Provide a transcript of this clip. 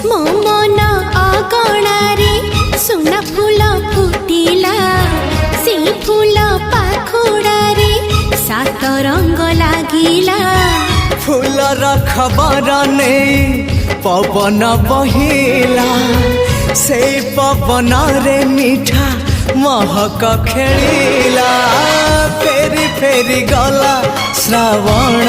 मो मन अगणारे सुना फूल फुटिला से फूल पाखुड़ारे सात रंग लागिला फूलर खबर नहीं पवन बहिला से पवन रे मीठा महक खेलिला फेरी फेरी गला श्रावण